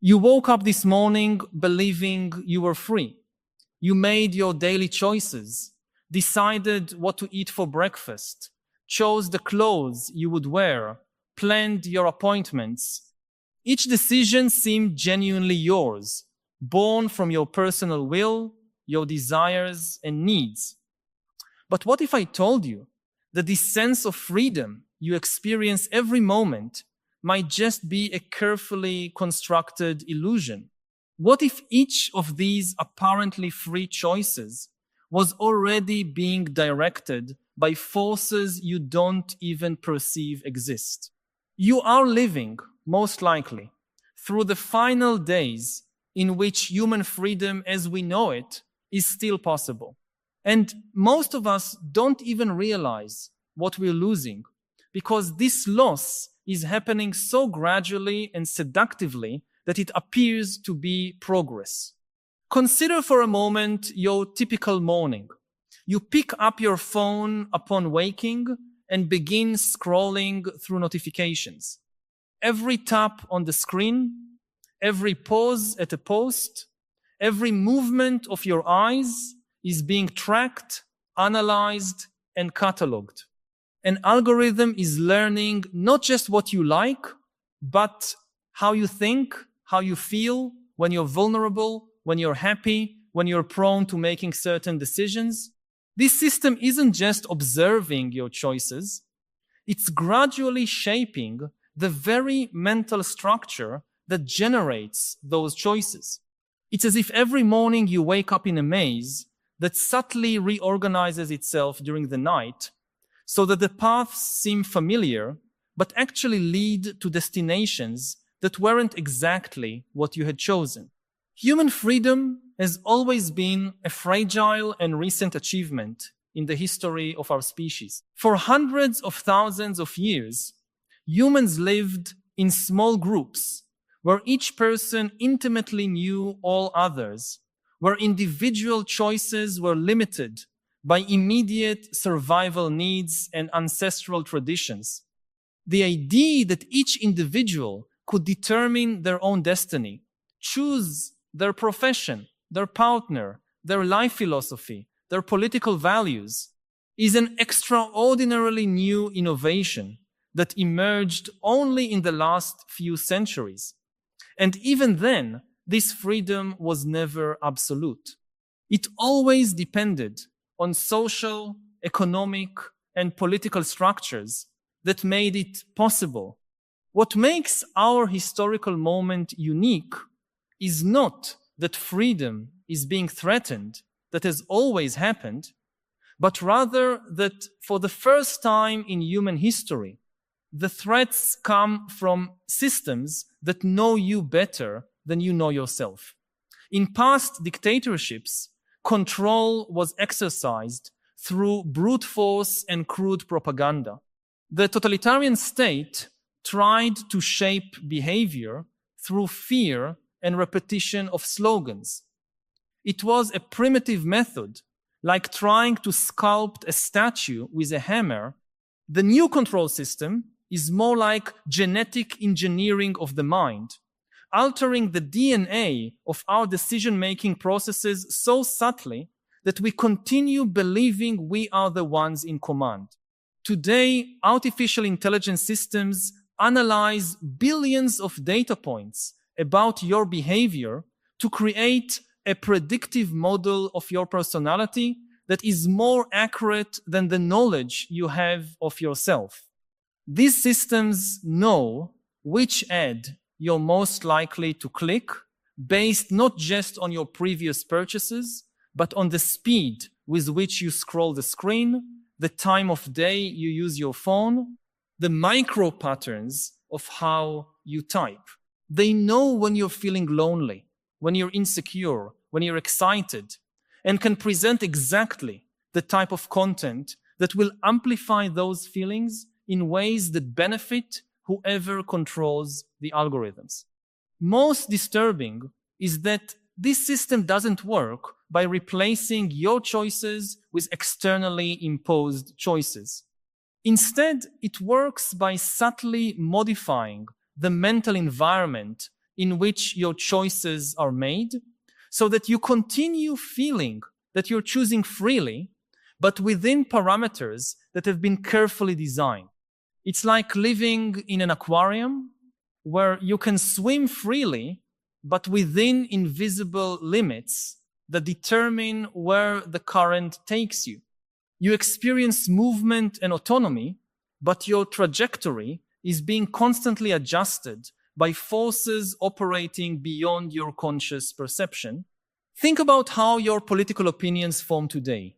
You woke up this morning believing you were free. You made your daily choices, decided what to eat for breakfast, chose the clothes you would wear, planned your appointments. Each decision seemed genuinely yours, born from your personal will, your desires and needs. But what if I told you that this sense of freedom you experience every moment might just be a carefully constructed illusion? What if each of these apparently free choices was already being directed by forces you don't even perceive exist? You are living, most likely, through the final days in which human freedom as we know it is still possible. And most of us don't even realize what we're losing, because this loss is happening so gradually and seductively that it appears to be progress. Consider for a moment your typical morning. You pick up your phone upon waking and begin scrolling through notifications. Every tap on the screen, every pause at a post, every movement of your eyes is being tracked, analyzed, and cataloged. An algorithm is learning not just what you like, but how you think, how you feel when you're vulnerable, when you're happy, when you're prone to making certain decisions. This system isn't just observing your choices, it's gradually shaping the very mental structure that generates those choices. It's as if every morning you wake up in a maze that subtly reorganizes itself during the night so that the paths seem familiar, but actually lead to destinations that weren't exactly what you had chosen. Human freedom has always been a fragile and recent achievement in the history of our species. For hundreds of thousands of years, humans lived in small groups where each person intimately knew all others, where individual choices were limited by immediate survival needs and ancestral traditions. The idea that each individual could determine their own destiny, choose their profession, their partner, their life philosophy, their political values, is an extraordinarily new innovation that emerged only in the last few centuries. And even then, this freedom was never absolute. It always depended on social, economic, and political structures that made it possible. What makes our historical moment unique is not that freedom is being threatened, that has always happened, but rather that for the first time in human history, the threats come from systems that know you better than you know yourself. In past dictatorships, control was exercised through brute force and crude propaganda. The totalitarian state tried to shape behavior through fear and repetition of slogans. It was a primitive method, like trying to sculpt a statue with a hammer. The new control system is more like genetic engineering of the mind, altering the DNA of our decision-making processes so subtly that we continue believing we are the ones in command. Today, artificial intelligence systems analyze billions of data points about your behavior to create a predictive model of your personality that is more accurate than the knowledge you have of yourself. These systems know which ad you're most likely to click based not just on your previous purchases, but on the speed with which you scroll the screen, the time of day you use your phone, the micro patterns of how you type. They know when you're feeling lonely, when you're insecure, when you're excited, and can present exactly the type of content that will amplify those feelings in ways that benefit whoever controls the algorithms. Most disturbing is that this system doesn't work by replacing your choices with externally imposed choices. Instead, it works by subtly modifying the mental environment in which your choices are made, so that you continue feeling that you're choosing freely, but within parameters that have been carefully designed. It's like living in an aquarium where you can swim freely, but within invisible limits that determine where the current takes you. You experience movement and autonomy, but your trajectory is being constantly adjusted by forces operating beyond your conscious perception. Think about how your political opinions form today.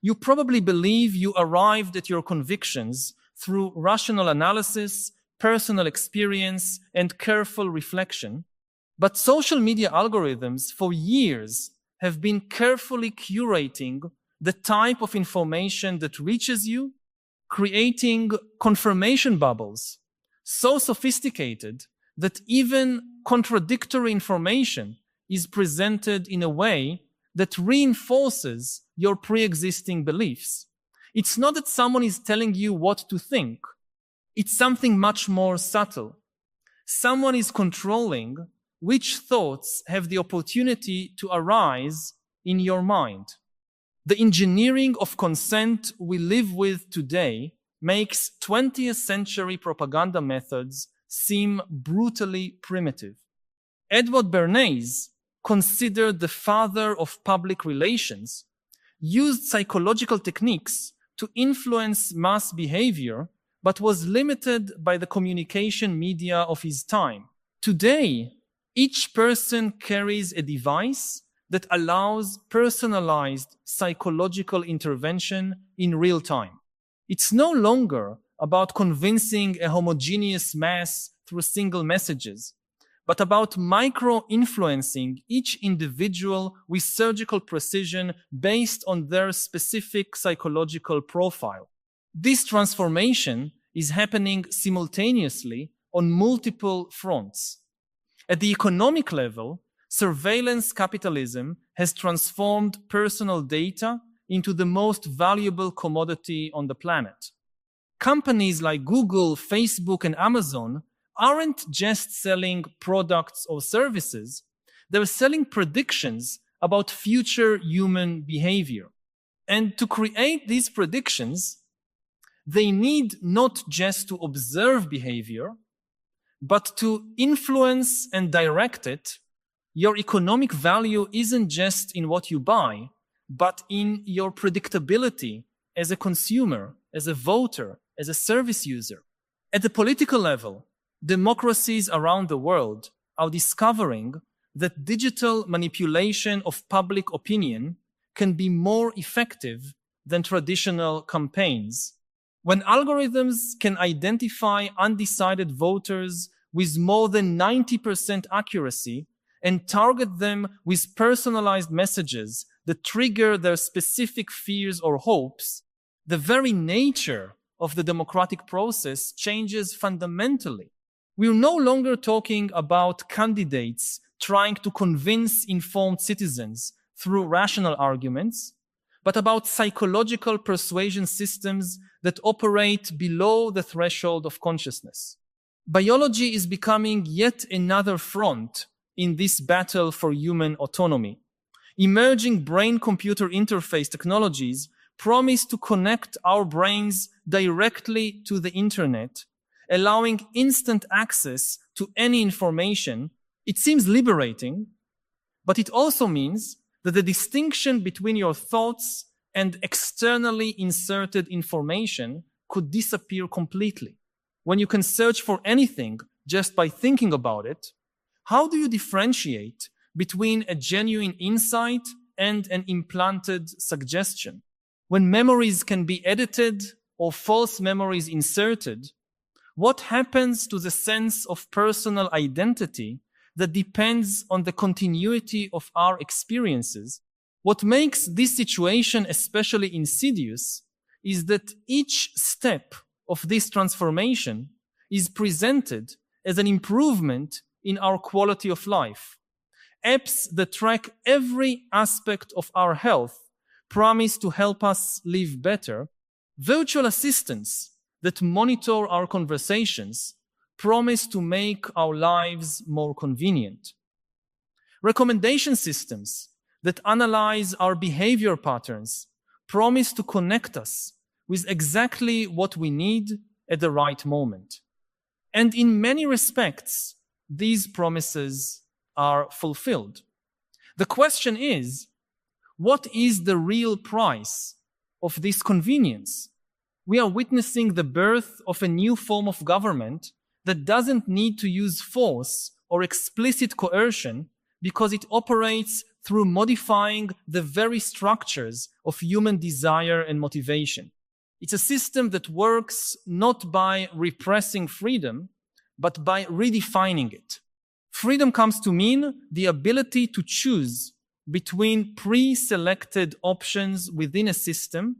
You probably believe you arrived at your convictions through rational analysis, personal experience, and careful reflection. But social media algorithms for years have been carefully curating the type of information that reaches you, creating confirmation bubbles so sophisticated that even contradictory information is presented in a way that reinforces your pre-existing beliefs. It's not that someone is telling you what to think. It's something much more subtle. Someone is controlling which thoughts have the opportunity to arise in your mind. The engineering of consent we live with today makes 20th century propaganda methods seem brutally primitive. Edward Bernays, considered the father of public relations, used psychological techniques to influence mass behavior, but was limited by the communication media of his time. Today, each person carries a device that allows personalized psychological intervention in real time. It's no longer about convincing a homogeneous mass through single messages, but about micro-influencing each individual with surgical precision based on their specific psychological profile. This transformation is happening simultaneously on multiple fronts. At the economic level, surveillance capitalism has transformed personal data into the most valuable commodity on the planet. Companies like Google, Facebook, and Amazon aren't just selling products or services, they're selling predictions about future human behavior. And to create these predictions, they need not just to observe behavior, but to influence and direct it. Your economic value isn't just in what you buy, but in your predictability as a consumer, as a voter, as a service user. At the political level, democracies around the world are discovering that digital manipulation of public opinion can be more effective than traditional campaigns. When algorithms can identify undecided voters with more than 90% accuracy and target them with personalized messages that trigger their specific fears or hopes, the very nature of the democratic process changes fundamentally. We're no longer talking about candidates trying to convince informed citizens through rational arguments, but about psychological persuasion systems that operate below the threshold of consciousness. Biology is becoming yet another front in this battle for human autonomy. Emerging brain-computer interface technologies promise to connect our brains directly to the internet, allowing instant access to any information. It seems liberating, but it also means that the distinction between your thoughts and externally inserted information could disappear completely. When you can search for anything just by thinking about it, how do you differentiate between a genuine insight and an implanted suggestion? When memories can be edited or false memories inserted, what happens to the sense of personal identity that depends on the continuity of our experiences? What makes this situation especially insidious is that each step of this transformation is presented as an improvement in our quality of life. Apps that track every aspect of our health promise to help us live better. Virtual assistants that monitor our conversations promise to make our lives more convenient. Recommendation systems that analyze our behavior patterns promise to connect us with exactly what we need at the right moment. And in many respects, these promises are fulfilled. The question is, what is the real price of this convenience? We are witnessing the birth of a new form of government that doesn't need to use force or explicit coercion because it operates through modifying the very structures of human desire and motivation. It's a system that works not by repressing freedom, but by redefining it. Freedom comes to mean the ability to choose between pre-selected options within a system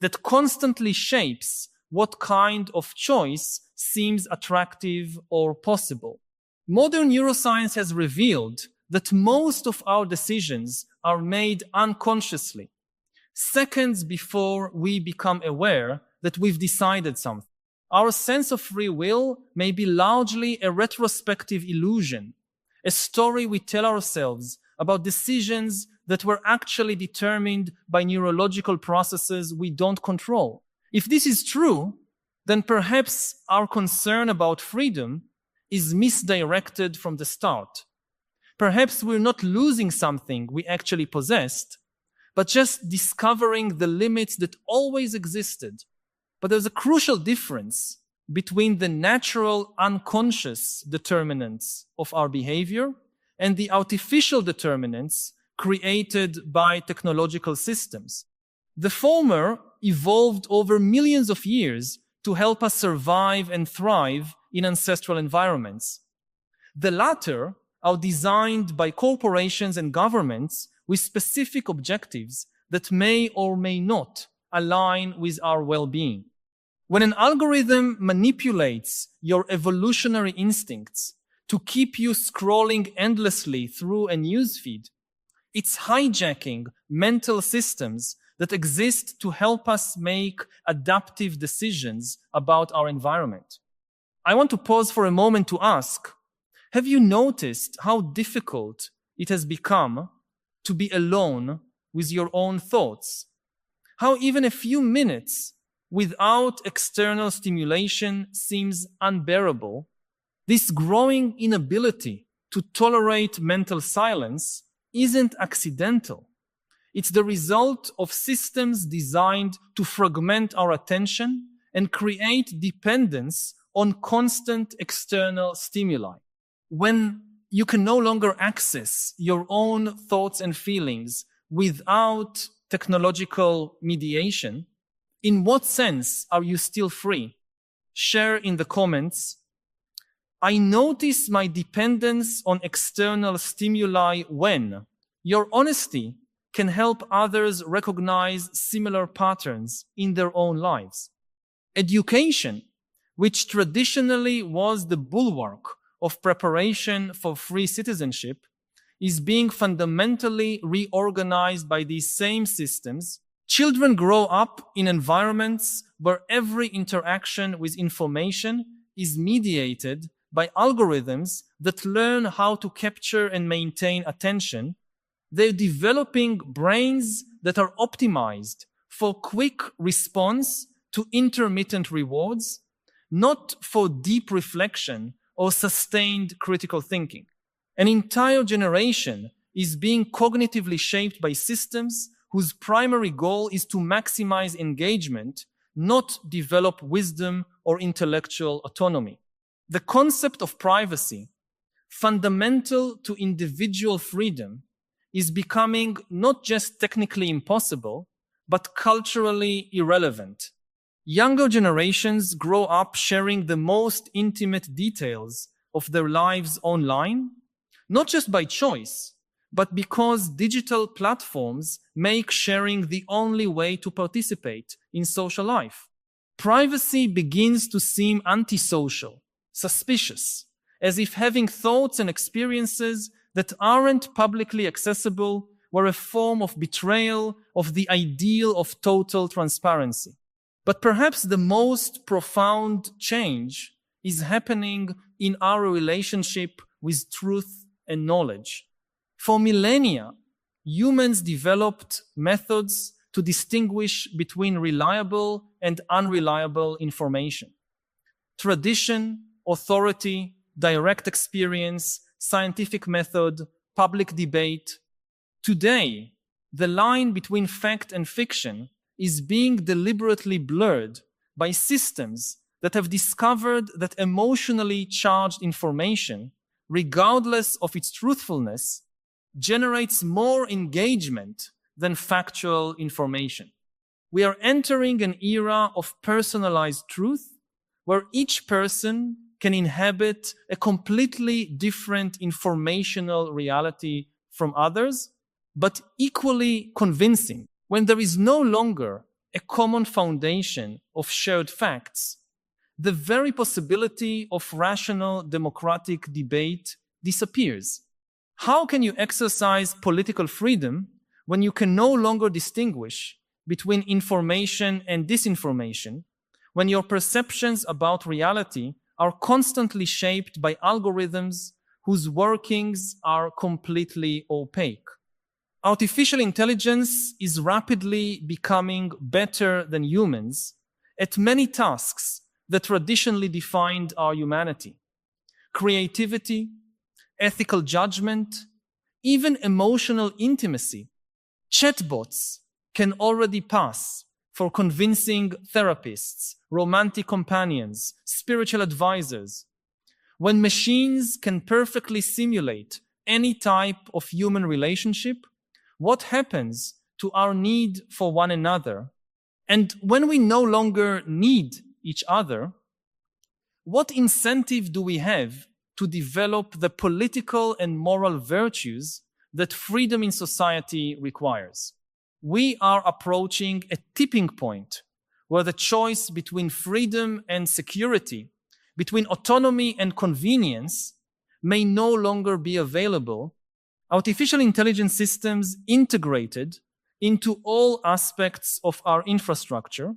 that constantly shapes what kind of choice seems attractive or possible. Modern neuroscience has revealed that most of our decisions are made unconsciously, seconds before we become aware that we've decided something. Our sense of free will may be largely a retrospective illusion, a story we tell ourselves about decisions that were actually determined by neurological processes we don't control. If this is true, then perhaps our concern about freedom is misdirected from the start. Perhaps we're not losing something we actually possessed, but just discovering the limits that always existed. But there's a crucial difference between the natural unconscious determinants of our behavior and the artificial determinants created by technological systems. The former evolved over millions of years to help us survive and thrive in ancestral environments. The latter are designed by corporations and governments with specific objectives that may or may not align with our well-being. When an algorithm manipulates your evolutionary instincts to keep you scrolling endlessly through a newsfeed, it's hijacking mental systems that exist to help us make adaptive decisions about our environment. I want to pause for a moment to ask, have you noticed how difficult it has become to be alone with your own thoughts? How even a few minutes without external stimulation seems unbearable? This growing inability to tolerate mental silence isn't accidental. It's the result of systems designed to fragment our attention and create dependence on constant external stimuli. When you can no longer access your own thoughts and feelings without technological mediation, in what sense are you still free? Share in the comments. I notice my dependence on external stimuli when your honesty can help others recognize similar patterns in their own lives. Education, which traditionally was the bulwark of preparation for free citizenship, is being fundamentally reorganized by these same systems. Children grow up in environments where every interaction with information is mediated by algorithms that learn how to capture and maintain attention. They're developing brains that are optimized for quick response to intermittent rewards, not for deep reflection or sustained critical thinking. An entire generation is being cognitively shaped by systems whose primary goal is to maximize engagement, not develop wisdom or intellectual autonomy. The concept of privacy, fundamental to individual freedom, is becoming not just technically impossible, but culturally irrelevant. Younger generations grow up sharing the most intimate details of their lives online, not just by choice, but because digital platforms make sharing the only way to participate in social life. Privacy begins to seem antisocial, suspicious, as if having thoughts and experiences that aren't publicly accessible were a form of betrayal of the ideal of total transparency. But perhaps the most profound change is happening in our relationship with truth and knowledge. For millennia, humans developed methods to distinguish between reliable and unreliable information. Tradition, authority, direct experience, scientific method, public debate. Today, the line between fact and fiction is being deliberately blurred by systems that have discovered that emotionally charged information, regardless of its truthfulness, generates more engagement than factual information. We are entering an era of personalized truth where each person can inhabit a completely different informational reality from others, but equally convincing. When there is no longer a common foundation of shared facts, the very possibility of rational democratic debate disappears. How can you exercise political freedom when you can no longer distinguish between information and disinformation, when your perceptions about reality are constantly shaped by algorithms whose workings are completely opaque? Artificial intelligence is rapidly becoming better than humans at many tasks that traditionally defined our humanity. Creativity, ethical judgment, even emotional intimacy. Chatbots can already pass for convincing therapists, romantic companions, spiritual advisors. When machines can perfectly simulate any type of human relationship, what happens to our need for one another? And when we no longer need each other, what incentive do we have to develop the political and moral virtues that freedom in society requires? We are approaching a tipping point where the choice between freedom and security, between autonomy and convenience, may no longer be available. Artificial intelligence systems integrated into all aspects of our infrastructure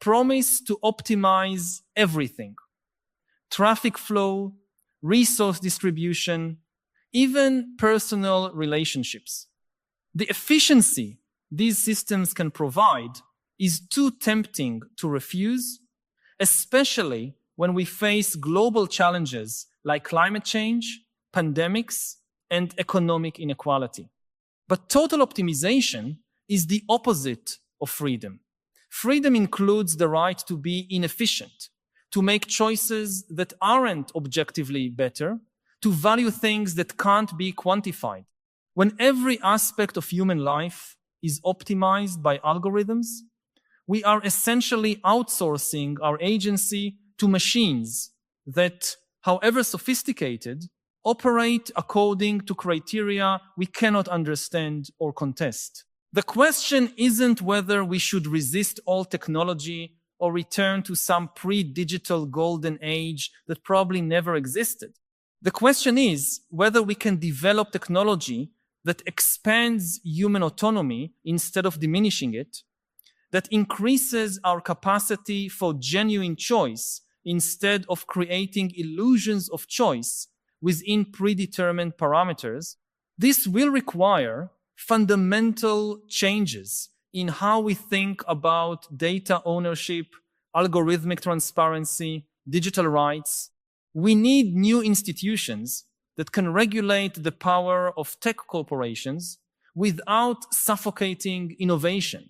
promise to optimize everything: traffic flow, resource distribution, even personal relationships. The efficiency these systems can provide is too tempting to refuse, especially when we face global challenges like climate change, pandemics, and economic inequality. But total optimization is the opposite of freedom. Freedom includes the right to be inefficient, to make choices that aren't objectively better, to value things that can't be quantified. When every aspect of human life is optimized by algorithms, we are essentially outsourcing our agency to machines that, however sophisticated, operate according to criteria we cannot understand or contest. The question isn't whether we should resist all technology or return to some pre-digital golden age that probably never existed. The question is whether we can develop technology that expands human autonomy instead of diminishing it, that increases our capacity for genuine choice instead of creating illusions of choice within predetermined parameters. This will require fundamental changes in how we think about data ownership, algorithmic transparency, digital rights. We need new institutions that can regulate the power of tech corporations without suffocating innovation.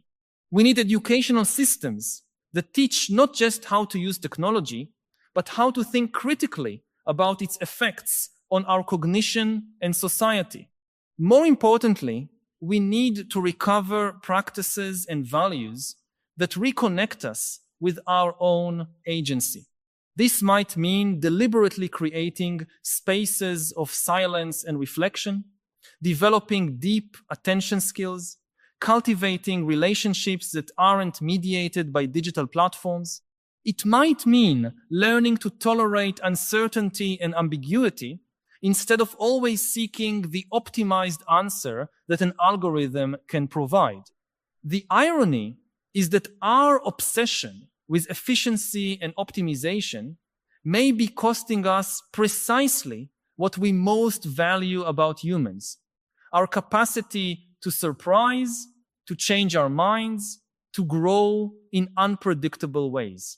We need educational systems that teach not just how to use technology, but how to think critically about its effects on our cognition and society. More importantly, we need to recover practices and values that reconnect us with our own agency. This might mean deliberately creating spaces of silence and reflection, developing deep attention skills, cultivating relationships that aren't mediated by digital platforms. It might mean learning to tolerate uncertainty and ambiguity instead of always seeking the optimized answer that an algorithm can provide. The irony is that our obsession with efficiency and optimization may be costing us precisely what we most value about humans: our capacity to surprise, to change our minds, to grow in unpredictable ways.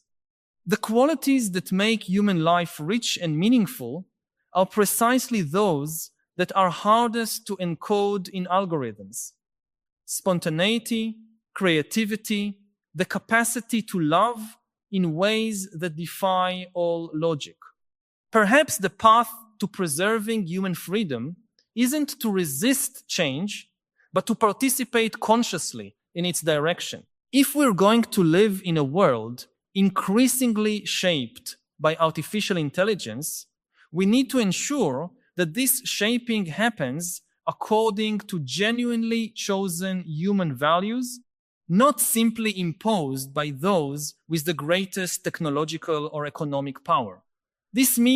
The qualities that make human life rich and meaningful are precisely those that are hardest to encode in algorithms: spontaneity, creativity, the capacity to love in ways that defy all logic. Perhaps the path to preserving human freedom isn't to resist change, but to participate consciously in its direction. If we're going to live in a world increasingly shaped by artificial intelligence, we need to ensure that this shaping happens according to genuinely chosen human values, not simply imposed by those with the greatest technological or economic power. This means